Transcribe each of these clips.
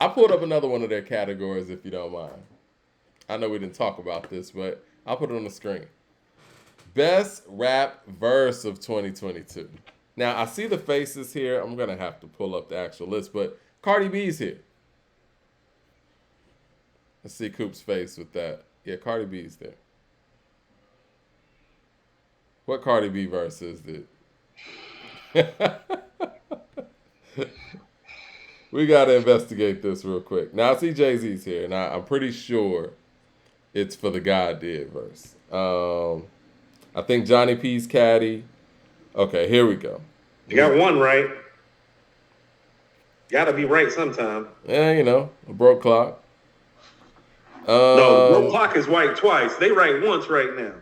I pulled up another one of their categories if you don't mind. I know we didn't talk about this, but I'll put it on the screen. Best rap verse of 2022. Now I see the faces here. I'm gonna have to pull up the actual list, but Cardi B's here. Let's see Coop's face with that. Yeah, Cardi B's there. What Cardi B verse is it? We gotta investigate this real quick. Now I see Jay Z's here, and I'm pretty sure it's for the God Did verse. I think Johnny P's Caddy. Okay, here we go. You got one right. Gotta be right sometime. Yeah, a broke clock. No, broke clock is right twice. They right once right now.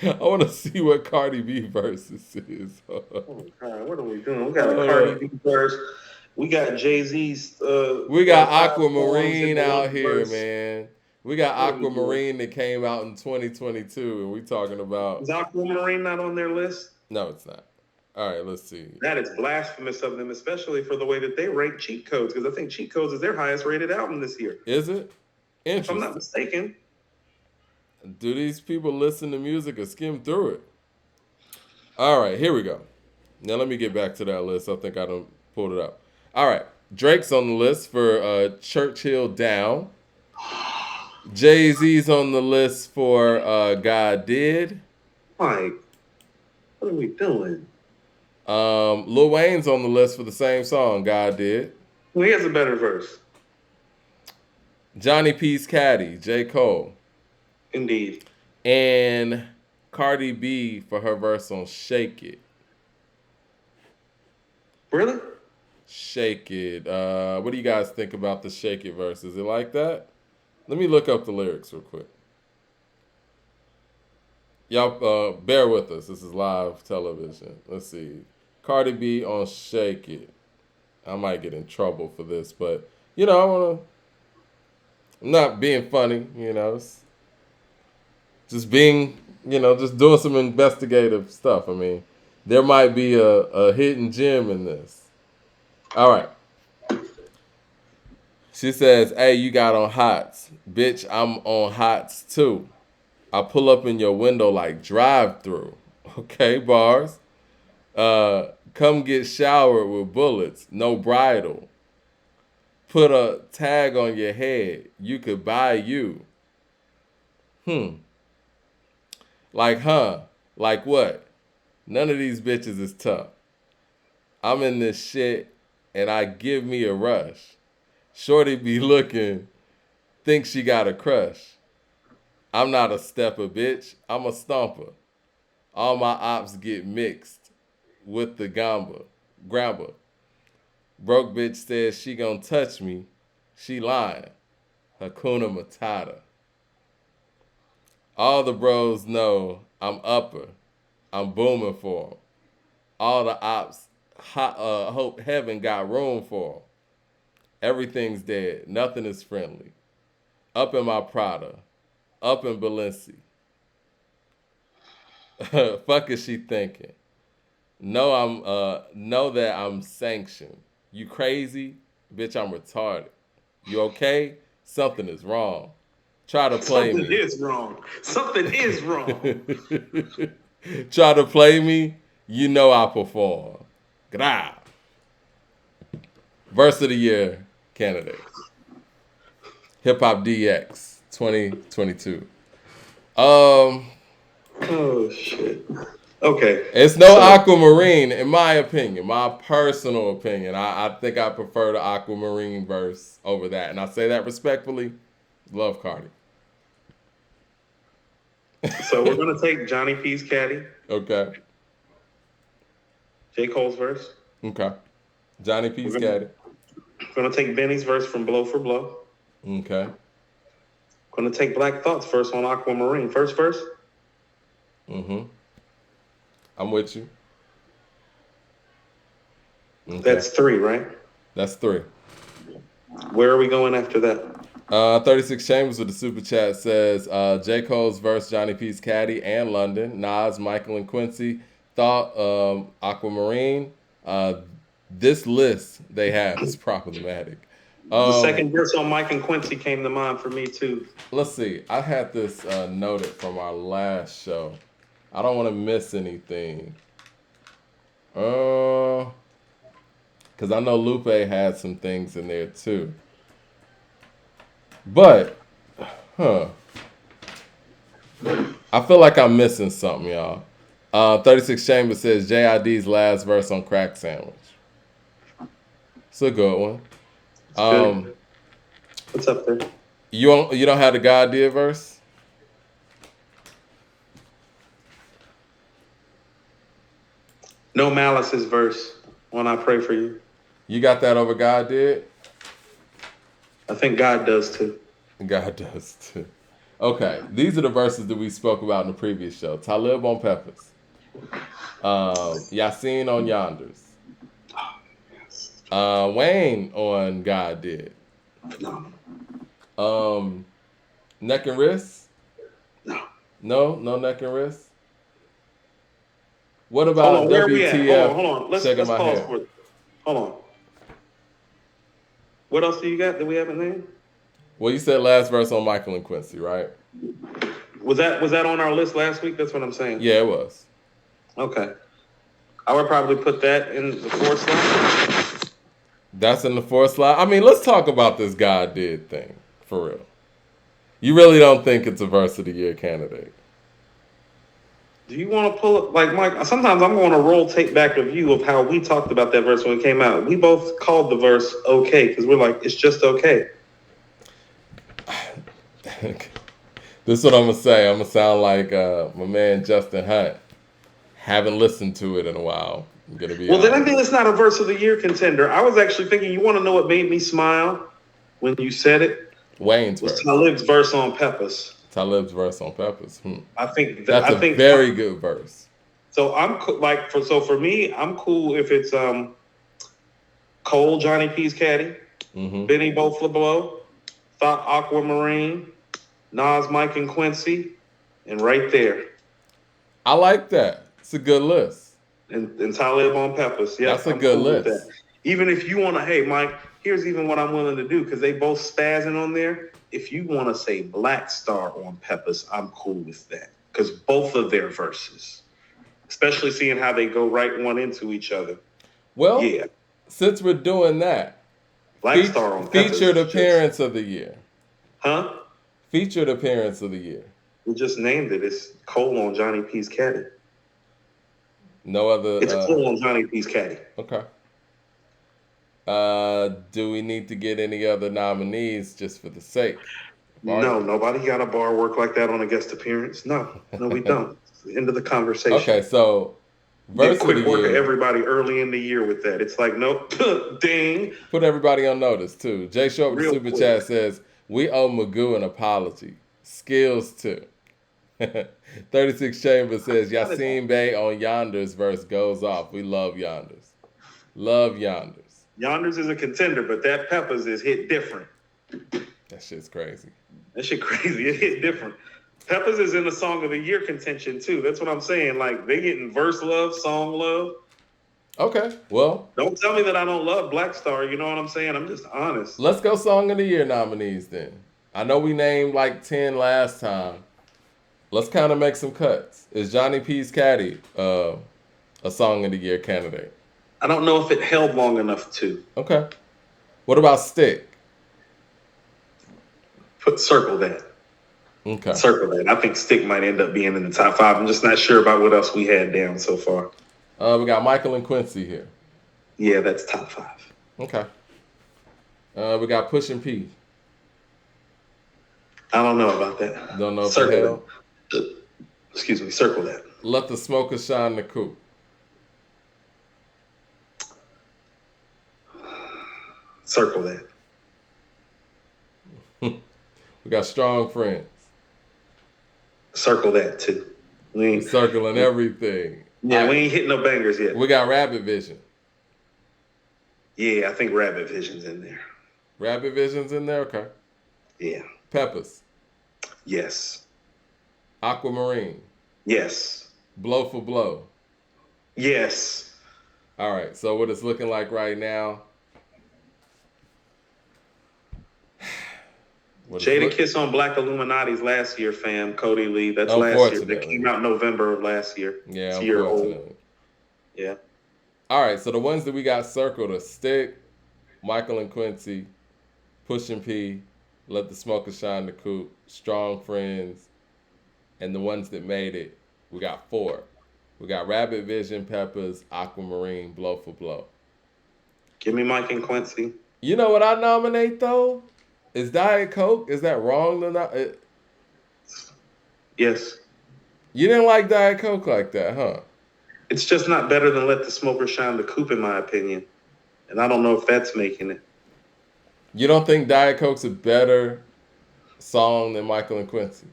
I want to see what Cardi B versus is. Oh God, what are we doing? We got a Cardi B verse. We got Jay-Z's. We got Aquamarine out here, man. We got Aquamarine that came out in 2022, and we talking about. Is Aquamarine not on their list? No, it's not. All right, let's see. That is blasphemous of them, especially for the way that they rate Cheat Codes, because I think Cheat Codes is their highest rated album this year. Is it? Interesting. If I'm not mistaken. Do these people listen to music or skim through it? All right, here we go. Now let me get back to that list. I think I done pulled it up. All right, Drake's on the list for Churchill Down. Jay-Z's on the list for God Did. Mike, what are we doing? Lil Wayne's on the list for the same song, God Did. Well, he has a better verse. Johnny P's Caddy, J. Cole. Indeed. And Cardi B for her verse on Shake It. Really? Shake It. What do you guys think about the Shake It verse? Is it like that? Let me look up the lyrics real quick. Y'all bear with us. This is live television. Let's see. Cardi B on Shake It. I might get in trouble for this, but I'm not being funny, just being, just doing some investigative stuff. I mean, there might be a hidden gem in this. All right. She says, hey, you got on hots. Bitch, I'm on hots too. I pull up in your window like drive-through. Okay, bars. Come get showered with bullets. No bridle. Put a tag on your head. You could buy you. Like, like what? None of these bitches is tough. I'm in this shit and I give me a rush. Shorty be looking, think she got a crush. I'm not a stepper, bitch. I'm a stomper. All my ops get mixed with the grabber. Broke bitch says she gon' touch me. She lying. Hakuna Matata. All the bros know I'm upper. I'm booming for 'em. All the ops hope heaven got room for 'em. Everything's dead. Nothing is friendly. Up in my Prada. Up in Balenci. Fuck is she thinking? Know that I'm sanctioned. You crazy? Bitch, I'm retarded. You okay? Something is wrong. Try to play me. Something is wrong. Something is wrong. Try to play me, I perform. Gra. Verse of the year candidate. HipHopDX 2022. Oh shit. Okay. It's no Aquamarine, in my opinion, my personal opinion. I think I prefer the Aquamarine verse over that. And I say that respectfully. Love Cardi. So we're going to take Johnny P's Caddy. Okay. J. Cole's verse. Okay. Johnny P's Caddy. We're going to take Benny's verse from Blow for Blow. Okay. Going to take Black Thought's verse on Aquamarine. First verse? Mm-hmm. I'm with you. Okay. That's 3, right? That's 3. Where are we going after that? 36 Chambers with the super chat says J. Cole's verse, Johnny P's Caddy, and London. Nas, Michael, and Quincy thought Aquamarine. this list they have is problematic. The second verse on Mike and Quincy came to mind for me too. Let's see. I had this noted from our last show. I don't want to miss anything. Because I know Lupe had some things in there too. But, I feel like I'm missing something, y'all. 36 Chambers says JID's last verse on Crack Sandwich. It's a good one. Good. What's up there? You don't have the God did verse? No Malice's verse when I pray for you. You got that over God did? I think God does too. God does too. Okay, these are the verses that we spoke about in the previous show. Talib on Peppers. Yasin on Yonders. Wayne on God did. Neck and wrist? No, no neck and wrist. What about hold on, where we at? WTF? Hold on. Let's Shaking my pause head. for it. Hold on. What else do you got that we haven't named? Well, you said last verse on Michael and Quincy, right? Was that on our list last week? That's what I'm saying. Yeah, it was. Okay. I would probably put that in the fourth slot. That's in the fourth slot. I mean, let's talk about this God did thing for real. You really don't think it's a verse of the year candidate? Do you want to pull up, like Mike? Sometimes I'm going to roll tape back a view of how we talked about that verse when it came out. We both called the verse okay because we're like, it's just okay. This is what I'm gonna say. I'm gonna sound like my man Justin Hunt. Haven't listened to it in a while. I'm gonna be. Well, then I think it's not a verse of the year contender. I was actually thinking, you want to know what made me smile when you said it? Wayne's was verse. Talib's verse on Peppers. Talib's verse on Peppers. I think that's a very good verse. So I'm like for me, I'm cool if it's Cole, Johnny P's Caddy, Benny Bo Flippo, Thought Aquamarine, Nas, Mike, and Quincy, and right there. I like that. It's a good list. And Talib on Peppers. Yeah, that's a good list. Even if you want to, hey, Mike, here's even what I'm willing to do because they both spazzing on there. If you want to say Black Star on Peppers, I'm cool with that because both of their verses, especially seeing how they go right one into each other. Well, yeah. Since we're doing that, Black Star on Peppers featured appearance of the year. Huh? Featured appearance of the year. We just named it. It's Cole on Johnny P's Caddy. No other. It's Cole on Johnny P's Caddy. Okay. Do we need to get any other nominees just for the sake? No, nobody got a bar work like that on a guest appearance. No, we don't. End of the conversation. Okay, so verse quick of the work year. Of everybody early in the year with that. It's like, nope, ding. Put everybody on notice too. Jay Short with Super Chat says, we owe Magoo an apology. Skills too. 36 Chambers says, Yasin Bey on Yonders verse goes off. We love Yonders. Love Yonders. Yonders is a contender, but that Peppers is hit different. That shit's crazy. That shit crazy. It hit different. Peppers is in the Song of the Year contention too. That's what I'm saying. Like they getting verse love, song love. Okay, well. Don't tell me that I don't love Black Star. You know what I'm saying? I'm just honest. Let's go Song of the Year nominees then. I know we named like 10 last time. Let's kind of make some cuts. Is Johnny P's Caddy a Song of the Year candidate? I don't know if it held long enough to. Okay. What about Stick? Circle that. Okay. Circle that. I think Stick might end up being in the top 5. I'm just not sure about what else we had down so far. We got Michael and Quincy here. Yeah, that's top 5. Okay. We got Push and P. I don't know about that. Don't know if circle it held. That. Excuse me. Circle that. Let the Smoker Shine the Coupe. Circle that. We got Strong Friends. Circle that too. We're circling everything. Yeah, we ain't hitting no bangers yet. We got Rabbit Vision. Yeah, I think Rabbit Vision's in there. Rabbit Vision's in there? Okay. Yeah. Peppers. Yes. Aquamarine. Yes. Blow for Blow. Yes. All right. So what it's looking like right now? What it's Jada look. Kiss on Black Illuminati's last year, fam. Cody Lee. That's last year. That Unfortunately. came out November of last year. Yeah. It's a year old. Unfortunately. Yeah. All right. So the ones that we got circled are Stick, Michael and Quincy, Pushin P, Let the Smoker Shine the Coop, Strong Friends, and the ones that made it. We got four. We got Rabbit Vision, Peppers, Aquamarine, Blow for Blow. Give me Mike and Quincy. You know what I nominate though? Is Diet Coke? Is that wrong or not? Yes. You didn't like Diet Coke like that, huh? It's just not better than Let the Smoker Shine the Coop, in my opinion. And I don't know if that's making it. You don't think Diet Coke's a better song than Michael and Quincy?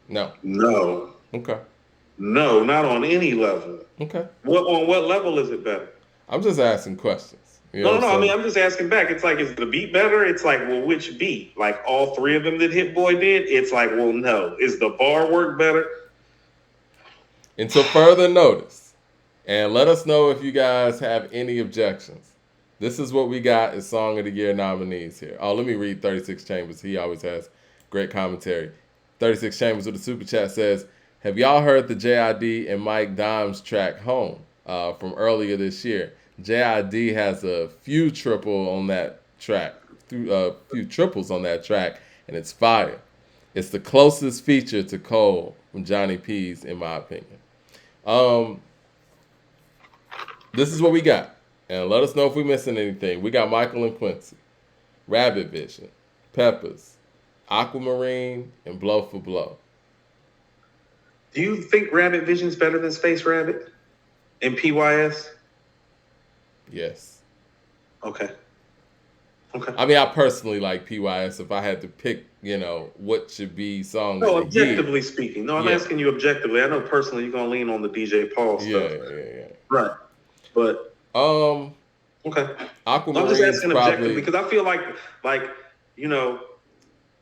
No. No. Okay. No, not on any level. Okay. On what level is it better? I'm just asking questions. You know No, what no, I'm I mean, saying? I'm just asking back. It's like, is the beat better? It's like, well, which beat? Like all three of them that Hit Boy did? It's like, well, no. Is the bar work better? Until further notice. And let us know if you guys have any objections. This is what we got as Song of the Year nominees here. Oh, let me read 36 Chambers. He always has great commentary. 36 Chambers with a super chat says, have y'all heard the JID and Mike Dimes track Home from earlier this year? JID has a few triple on that track, few triples on that track, and it's fire. It's the closest feature to Cole from Johnny P's, in my opinion. This is what we got. And let us know if we're missing anything. We got Michael and Quincy, Rabbit Vision, Peppers, Aquamarine, and Blow for Blow. Do you think Rabbit Vision's better than Space Rabbit and PYS? Yes. Okay. I mean, I personally like PYS. If I had to pick, what should be song No, of the year. objectively speaking. No, I'm asking you objectively. I know personally you're gonna lean on the DJ Paul stuff. Yeah. Right. But okay. Aquamarine. I'm just asking objectively because I feel like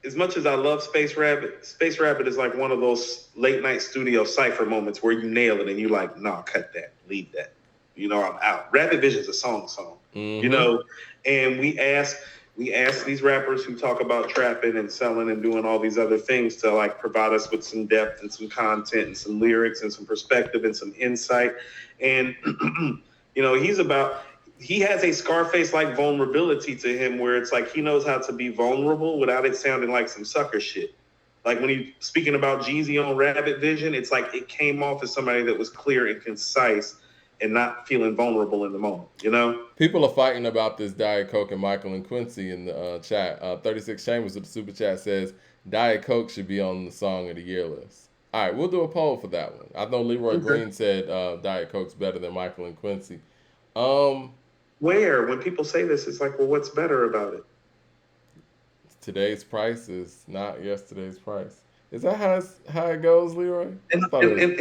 as much as I love Space Rabbit is like one of those late night studio cypher moments where you nail it and you like, nah, cut that, leave that. I'm out. Rabbit Vision's a song. Mm-hmm. And we ask these rappers who talk about trapping and selling and doing all these other things to like provide us with some depth and some content and some lyrics and some perspective and some insight. And he has a Scarface-like vulnerability to him where it's like he knows how to be vulnerable without it sounding like some sucker shit. Like when he's speaking about Jeezy on Rabbit Vision, it's like it came off as somebody that was clear and concise and not feeling vulnerable in the moment, People are fighting about this Diet Coke and Michael and Quincy in the chat. 36 Chambers with the super chat says Diet Coke should be on the Song of the Year list. All right, we'll do a poll for that one. I know Leroy Green said Diet Coke's better than Michael and Quincy. When people say this, it's like, well, what's better about it? Today's price is not yesterday's price. Is that how it goes, Leroy? And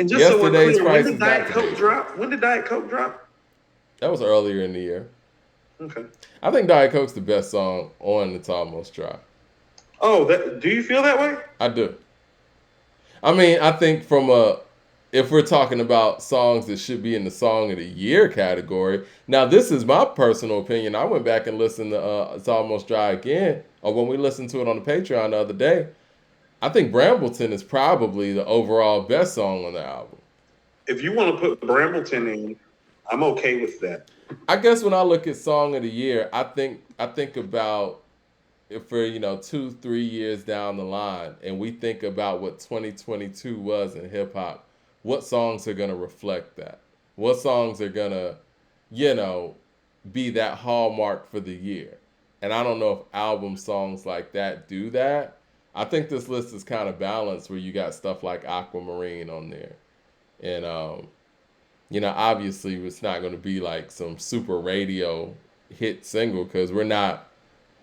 just so we're clear, when did Diet Coke drop? When did Diet Coke drop? That was earlier in the year. Okay. I think Diet Coke's the best song on It's Almost Dry. Oh, do you feel that way? I do. I mean, I think if we're talking about songs that should be in the Song of the Year category, now this is my personal opinion. I went back and listened to It's Almost Dry again, or when we listened to it on the Patreon the other day. I think Brambleton is probably the overall best song on the album. If you want to put Brambleton in, I'm okay with that. I guess when I look at Song of the Year, I think about if we're 2-3 years down the line, and we think about what 2022 was in hip hop, what songs are gonna reflect that? What songs are gonna, be that hallmark for the year? And I don't know if album songs like that do that. I think this list is kind of balanced where you got stuff like Aquamarine on there. And, obviously it's not going to be like some super radio hit single because we're not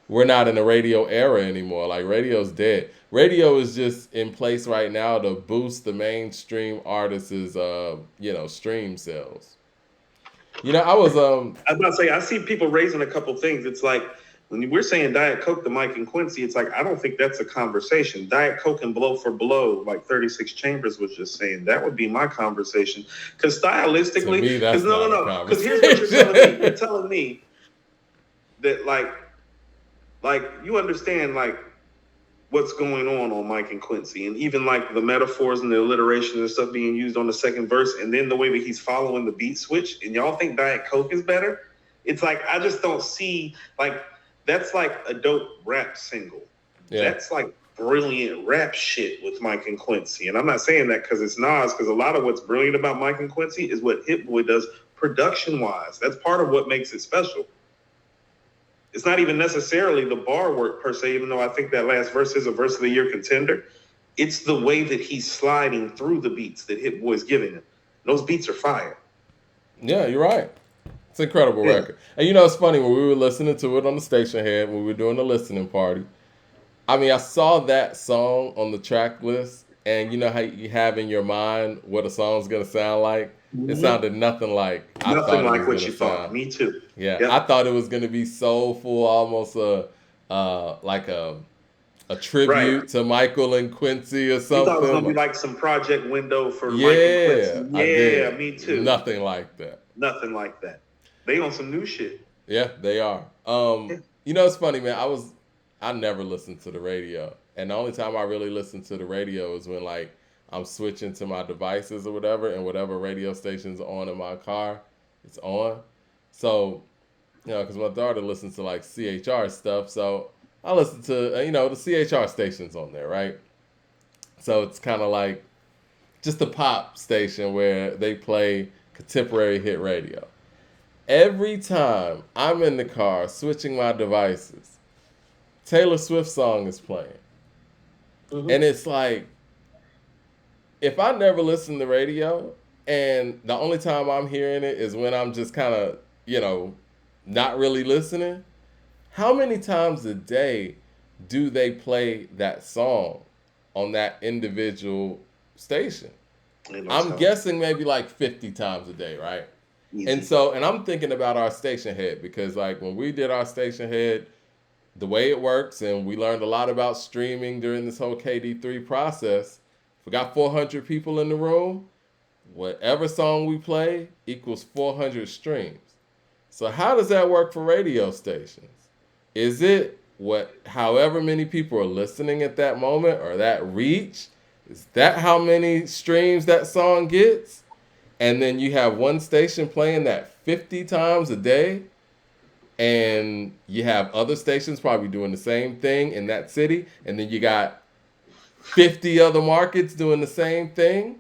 in the radio era anymore. Like radio's dead. Radio is just in place right now to boost the mainstream artists' stream sales. I was about to say, I see people raising a couple things. It's like, when we're saying Diet Coke to Mike and Quincy, it's like, I don't think that's a conversation. Diet Coke and Blow for Blow, like 36 Chambers was just saying, that would be my conversation. Because stylistically, because no. Because here's what you're telling me. You're telling me that like you understand like what's going on Mike and Quincy, and even like the metaphors and the alliteration and stuff being used on the second verse, and then the way that he's following the beat switch, and y'all think Diet Coke is better? It's like, I just don't see, like, that's like a dope rap single. Yeah. That's like brilliant rap shit with Mike and Quincy. And I'm not saying that because it's Nas, because a lot of what's brilliant about Mike and Quincy is what Hit Boy does production-wise. That's part of what makes it special. It's not even necessarily the bar work per se, even though I think that last verse is a verse of the year contender. It's the way that he's sliding through the beats that Hit Boy's giving him. Those beats are fire. Yeah, you're right. It's an incredible record. And you know, it's funny, when we were listening to it on the station head, when we were doing the listening party, I mean, I saw that song on the track list, and you know how you have in your mind what a song's going to sound like? It sounded nothing like I thought it was like what you thought. Me too. Yeah, yep. I thought it was going to be soulful, almost like a tribute to Michael and Quincy or something. You thought it was going to be like some Project Window for Mike and Quincy. Yeah, me too. Nothing like that. Nothing like that. They on some new shit. Yeah, they are. You know, it's funny, man. I never listened to the radio, and the only time I really listen to the radio is when like I'm switching to my devices or whatever, and whatever radio station's on in my car, it's on. So, you know, because my daughter listens to like CHR stuff, so I listen to, you know, the CHR stations on there, right? So it's kind of like just a pop station where they play contemporary hit radio. Every time I'm in the car switching my devices, Taylor Swift song is playing. Mm-hmm. And it's like, if I never listen to radio and the only time I'm hearing it is when I'm just kind of, you know, not really listening, how many times a day do they play that song on that individual station? I'm guessing maybe like 50 times a day, right? Easy. And I'm thinking about our station head, because like when we did our station head, the way it works, and we learned a lot about streaming during this whole KD3 process. If we got 400 people in the room, whatever song we play equals 400 streams. So how does that work for radio stations? Is it however many people are listening at that moment, or that reach? Is that how many streams that song gets? And then you have one station playing that 50 times a day, and you have other stations probably doing the same thing in that city, and then you got 50 other markets doing the same thing.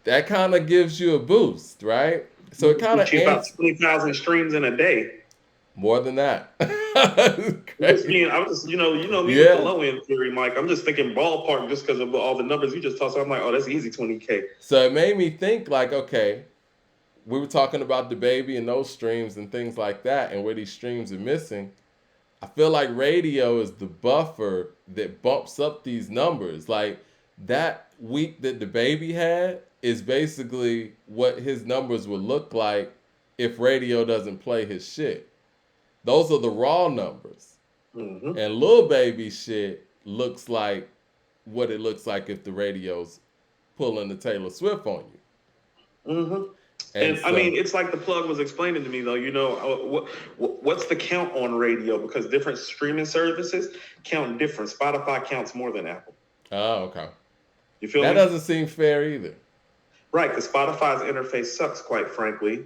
That kind of gives you a boost, right? So it kind of about 20,000 streams in a day. More than that. I'm just, you know me with the low end theory, Mike. I'm just thinking ballpark just because of all the numbers you just tossed. I'm like, oh, that's easy, 20K. So it made me think like, okay, we were talking about the baby and those streams and things like that, and where these streams are missing. I feel like radio is the buffer that bumps up these numbers. Like that week that the baby had is basically what his numbers would look like if radio doesn't play his shit. Those are the raw numbers. Mm-hmm. And Lil Baby shit looks like what it looks like if the radio's pulling the Taylor Swift on you. Mm-hmm. And so, I mean, it's like the plug was explaining to me, though, you know, what's the count on radio? Because different streaming services count different. Spotify counts more than Apple. Oh, okay. You feel that me? Doesn't seem fair either. Right, because Spotify's interface sucks, quite frankly.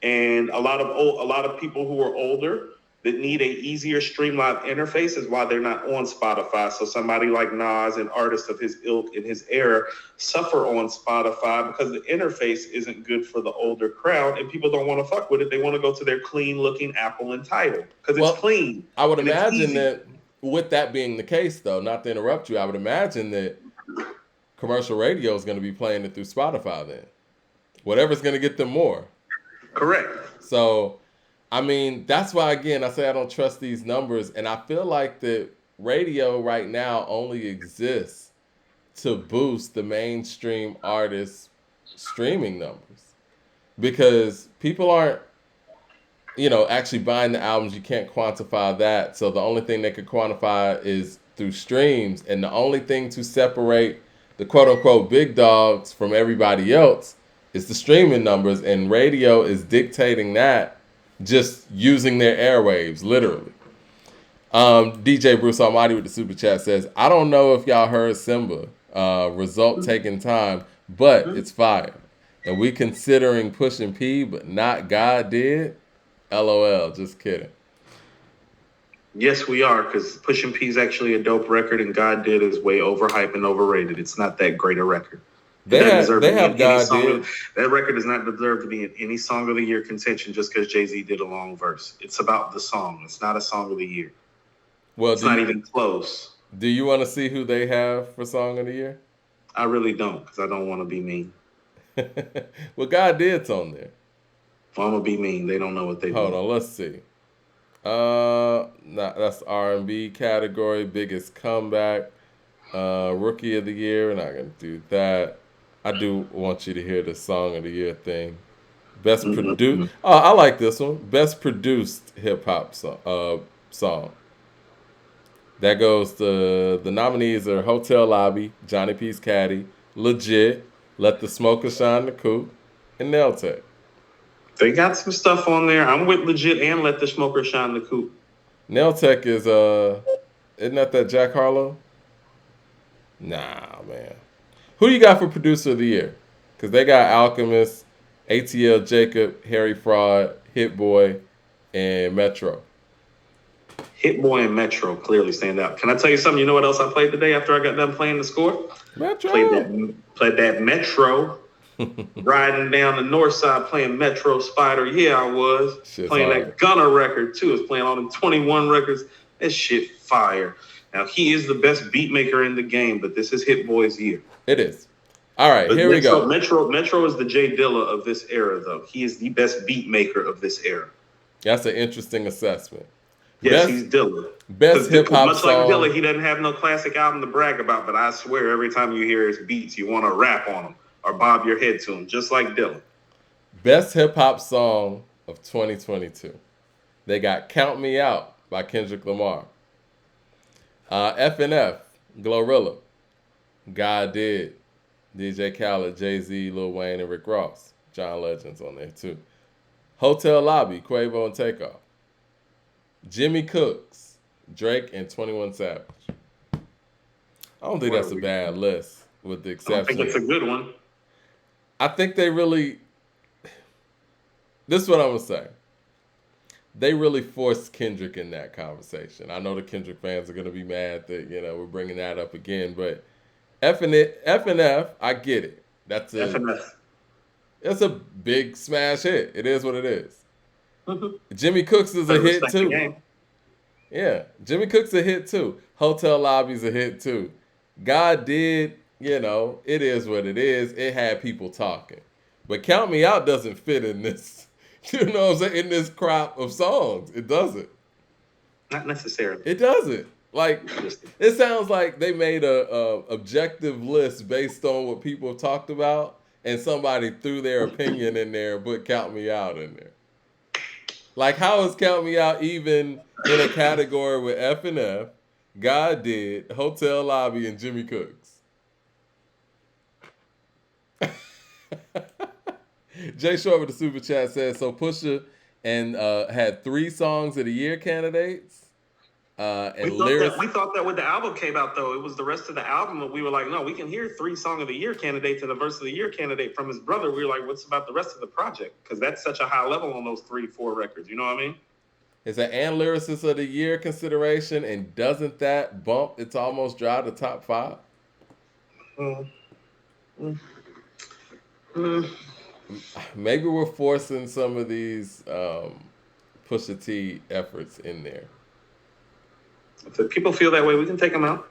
And a lot of people who are older that need a easier streamlined interface is why they're not on Spotify. So somebody like Nas and artists of his ilk in his era suffer on Spotify because the interface isn't good for the older crowd, and people don't want to fuck with it. They want to go to their clean looking Apple and Tidal because it's clean. I would imagine that with that being the case, though, not to interrupt you, I would imagine that commercial radio is going to be playing it through Spotify then. Whatever's going to get them more. Correct. So, I mean, that's why, again, I say I don't trust these numbers. And I feel like the radio right now only exists to boost the mainstream artists' streaming numbers. Because people aren't actually buying the albums, you can't quantify that. So the only thing they could quantify is through streams. And the only thing to separate the quote unquote big dogs from everybody else is the streaming numbers. And radio is dictating that just using their airwaves, literally. DJ Bruce Almighty with the super chat says, I don't know if y'all heard Simba. Result taking time, but it's fire. And we considering pushing P, but not God did. LOL, just kidding. Yes, we are, because Pushin' P is actually a dope record, and God Did is way overhyped and overrated. It's not that great a record. They have God Did. That record does not deserve to be in any Song of the Year contention just because Jay-Z did a long verse. It's about the song. It's not a Song of the Year. Well, it's not even close. Do you want to see who they have for Song of the Year? I really don't, because I don't want to be mean. Well, God Did's on there. Well, I'm gonna be mean. They don't know what they Hold on, let's see. That's R&B category. Biggest comeback. Rookie of the Year. We're not gonna do that. I do want you to hear the Song of the Year thing. Best produced. Oh, I like this one. Best produced hip hop song. That goes to the nominees are Hotel Lobby, Johnny P's Caddy, Legit, Let the Smoker Shine the Coupe, and Nail Tech. They got some stuff on there. I'm with Legit and Let the Smoker Shine the Coupe. Nail Tech is isn't that Jack Harlow? Nah, man. Who you got for producer of the year? Because they got Alchemist, ATL Jacob, Harry Fraud, Hit Boy, and Metro. Hit Boy and Metro clearly stand out. Can I tell you something? You know what else I played today after I got done playing the score? Metro. Played that Metro. Riding down the north side playing Metro Spider. Yeah, I was. Shit's playing hard. That Gunner record too. I was playing all them 21 records. That shit fire. Now, he is the best beat maker in the game, but this is Hit Boy's year. It is. All right, but here we go. Metro is the Jay Dilla of this era, though. He is the best beat maker of this era. That's an interesting assessment. Yes, he's Dilla. Best hip hop much song. Like Dilla, he doesn't have no classic album to brag about, but I swear every time you hear his beats, you want to rap on them or bob your head to them, just like Dilla. Best hip hop song of 2022. They got "Count Me Out" by Kendrick Lamar. F&F, Glorilla. God Did, DJ Khaled, Jay-Z, Lil Wayne, and Rick Ross. John Legend's on there too. Hotel Lobby, Quavo and Takeoff. Jimmy Cooks, Drake, and 21 Savage. I don't think that's a bad list, with the exception. I don't think it's a good one. I think they really. This is what I'm gonna say. They really forced Kendrick in that conversation. I know the Kendrick fans are gonna be mad that we're bringing that up again, but F&F, I get it. That's F&F. It's a big smash hit. It is what it is. Jimmy Cooks is a hit too. Yeah, Jimmy Cooks a hit too. Hotel Lobby's a hit too. God Did, it is what it is. It had people talking. But Count Me Out doesn't fit in this, what I'm saying, in this crop of songs. It doesn't. Not necessarily. It doesn't. Like, it sounds like they made a objective list based on what people have talked about, and somebody threw their opinion in there and put Count Me Out in there. Like, how is Count Me Out even in a category with F&F, God Did, Hotel Lobby, and Jimmy Cooks? Jay Short with the super chat says, so Pusha and had 3 songs of the year candidates. And we thought that when the album came out, though, it was the rest of the album that we were like, no, we can hear 3 Song of the Year candidates and a Verse of the Year candidate from his brother. We were like, what's about the rest of the project? Because that's such a high level on those 3-4 records. You know what I mean? Is that and Lyricist of the Year consideration, and doesn't that bump It's Almost Dry to top 5? Maybe we're forcing some of these Pusha T efforts in there. If people feel that way, we can take them out.